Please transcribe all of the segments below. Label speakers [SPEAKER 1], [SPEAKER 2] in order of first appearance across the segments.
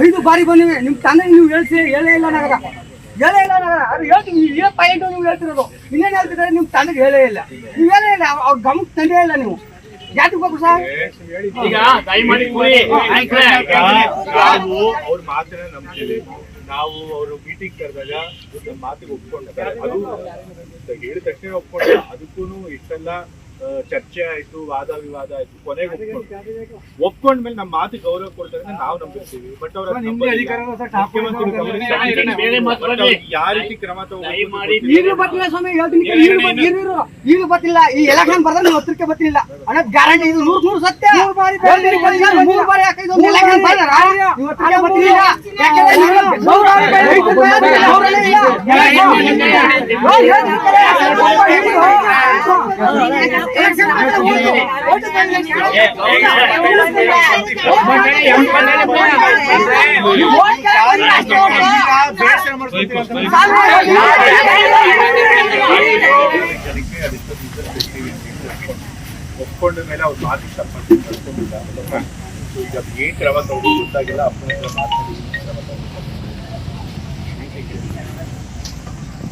[SPEAKER 1] 5 ಬಾರಿ ಬಂದಿವೆ ನಿಮ್ ತಂದೆ ನೀವು ಹೇಳೇ ಇಲ್ಲ ನಗರ ಅದು ಹೇಳ್ತೀನಿ ನೀವು ಪಾಯಿಂಟ್ ನೀವು ಹೇಳ್ತಿರೋದು ಇನ್ನೇನು ಹೇಳ್ತಿದ್ದಾರೆ ನಿಮ್ ತಂದೆಗೆ ಹೇಳೇ ಇಲ್ಲ ನೀವು ಹೇಳೇ ಇಲ್ಲ ಅವ್ರ ಗಮನಕ್ಕೆ ತಂದೇ ಇಲ್ಲ ನೀವು ಯಾತಿಗೆ ಬೇಕು ಸರ್
[SPEAKER 2] ಈಗ ಅವ್ರ ಮಾತನ್ನ ನಂಬ್ತೀವಿ ನಾವು ಅವರು ಮೀಟಿಂಗ್ ಕರೆದಾಗ ನಮ್ಮ ಮಾತಿಗೆ ಒಪ್ಕೊಂಡಿದ್ದಾರೆ ಅದು ಹೇಳಿದ ತಕ್ಷಣ ಒಪ್ಕೊಂಡ ಅದಕ್ಕೂ ಇಷ್ಟೆಲ್ಲ ಚರ್ಚೆ ಆಯ್ತು ವಾದ ವಿವಾದ ಆಯ್ತು ಕೊನೆಗೆ ಒಪ್ಕೊಂಡ್ಮೇಲೆ ನಮ್ಮ ಮಾತು ಗೌರವ ಕೊಡ್ತಾರೆ ನಾವು ನಂಬಿರ್ತೀವಿ ಬಟ್ ಅವ್ರ ಯಾವ ರೀತಿ ಕ್ರಮ
[SPEAKER 1] ಈಗ ಬರ್ತಿಲ್ಲ ಸ್ವಾಮಿ ಈಗ ಬರ್ತಿಲ್ಲ ಈ ಎಲೆಕ್ಷನ್ ಬರ್ದ ನೀವು ಹತ್ರಕ್ಕೆ ಬರ್ತಿಲ್ಲ ಅನ್ನೋ ಗ್ಯಾರಂಟಿ ಇದು 100 ಸತ್ಯ 3 ಬಾರಿ ಎಲೆಕ್ಷನ್ ಬರ್ದಾರ ನೀವು ಹತ್ರಕ್ಕೆ ಬರ್ತಿಲ್ಲ
[SPEAKER 2] ಒಪ್ಕೊಂಡ ಮೇಲೆ ಅವ್ರು ಮಾತು ಕರ್ಕೊಂಡಿಲ್ಲ ಈಗ ಏನ್ ಕ್ರಮ ತಗೊಂಡು ಗೊತ್ತಾಗಿಲ್ಲ ಅಪ್ಪನ ಮಾತಾಡಿ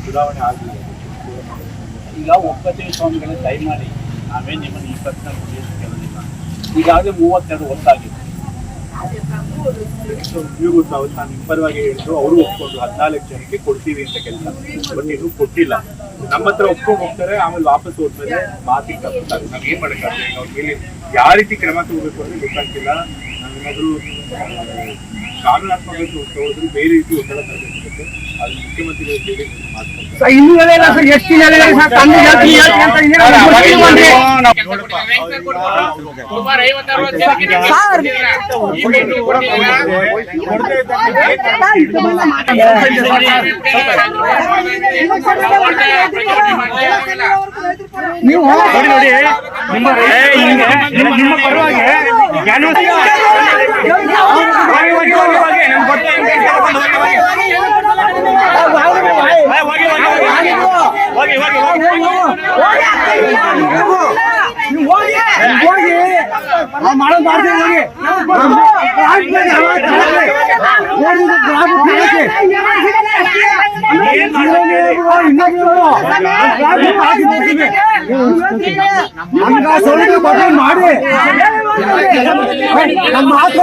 [SPEAKER 2] ಚುನಾವಣೆ ಆಗಲಿಲ್ಲ
[SPEAKER 3] ಈಗ ಒಪ್ಪತ್ತೈದು ಸ್ವಾಮಿಗಳನ್ನ ದಯಮಾಡಿ ನಾವೇನು ನಿಮ್ಮನ್ನು 24 ಕೇಳೋದಿಲ್ಲ ಈಗಾಗಲೇ 32 ಒತ್ತಾಗಿದೆ
[SPEAKER 2] ನೀವು ಗೊತ್ತಾಗುತ್ತೆ ನಾನು ನಿಮ್ಮ ಪರವಾಗಿ ಹೇಳಿದ್ರು ಅವರು ಒಪ್ಕೊಂಡು 14 ಜನಕ್ಕೆ ಕೊಡ್ತೀವಿ ಅಂತ ಕೆಲಸ ಬಟ್ ಇದು ಕೊಟ್ಟಿಲ್ಲ ನಮ್ಮ ಹತ್ರ ಒಪ್ಕೊಂಡು ಹೋಗ್ತಾರೆ ಆಮೇಲೆ ವಾಪಸ್ ಹೋದ್ಮೇಲೆ ಮಾತಿಗೆ ತಪ್ಪಿಸ್ತಾರೆ ನಾವ್ ಏನ್ ಮಾಡಕ್ಕಾಗ್ತದೆ ಅವ್ರ ಮೇಲೆ ಯಾವ ರೀತಿ ಕ್ರಮ ತಗೋಬೇಕು ಅಂದ್ರೆ ಗೊತ್ತಾಗ್ತಿಲ್ಲ ನಾವೇನಾದ್ರೂ ಕಾನೂನಾತ್ಮಕ ಹೋದ್ರು ಬೇರೆ ರೀತಿ ಒತ್ತಡ ತರಬೇಕಾಗುತ್ತೆ ಅದು ಮುಖ್ಯಮಂತ್ರಿಗಳು ಬೇರೆ ಮಾಡ್ತಾರೆ
[SPEAKER 1] ಇನ್ನೂ ಎಷ್ಟು ನೀವು ನೋಡಿ ನಿಮ್ಮ ಪರವಾಗಿ ಮಾಡಿ ನಮ್ಮ ಮಾತು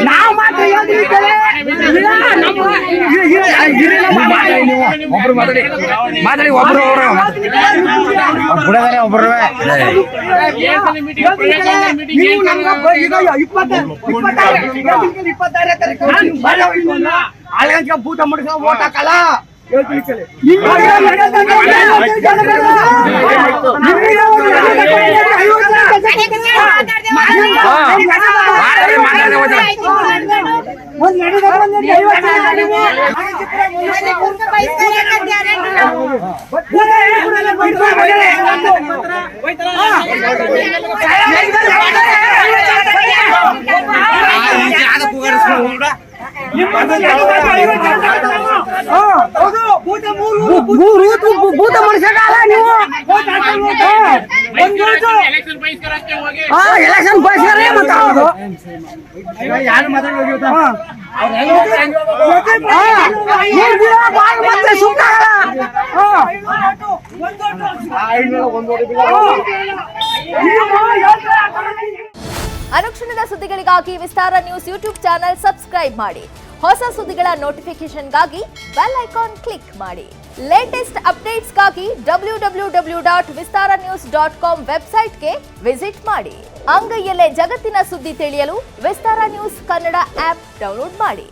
[SPEAKER 1] ನಾವು ಮಾತ್ರ ಮಾತಾಡಿ ಒಬ್ರು ಒಬ್ರು ಅಳಗಂಚ ಭೂತ ಮುಡಿಸೋ ಓಟ್ ಹಾಕಲ್ಲ ಭೂತ ಮನುಷ್ಯರಲ್ಲ ನೀವು ಎಲೆಕ್ಷನ್ ಬಯಸ್ಕರೇ ಮಾತಾಡೋದು ಯಾರು ಮಾತಾಡೋದು
[SPEAKER 4] ಅನುಕ್ಷಣದ ಸುದ್ದಿಗಳಿಗಾಗಿ ವಿಸ್ತಾರ ನ್ಯೂಸ್ ಯೂಟ್ಯೂಬ್ ಚಾನೆಲ್ ಸಬ್ಸ್ಕ್ರೈಬ್ ಮಾಡಿ. ಹೊಸ ಸುದ್ದಿಗಳ ನೋಟಿಫಿಕೇಶನ್ಗಾಗಿ ಬೆಲ್ ಐಕಾನ್ ಕ್ಲಿಕ್ ಮಾಡಿ. ಲೇಟೆಸ್ಟ್ ಅಪ್ಡೇಟ್ಸ್ಗಾಗಿ www.vistaranews.com ವೆಬ್ಸೈಟ್ಗೆ ವಿಸಿಟ್ ಮಾಡಿ. ಅಂಗೈಯಲ್ಲೇ ಜಗತ್ತಿನ ಸುದ್ದಿ ತಿಳಿಯಲು ವಿಸ್ತಾರ ನ್ಯೂಸ್ ಕನ್ನಡ ಆಪ್ ಡೌನ್ಲೋಡ್ ಮಾಡಿ.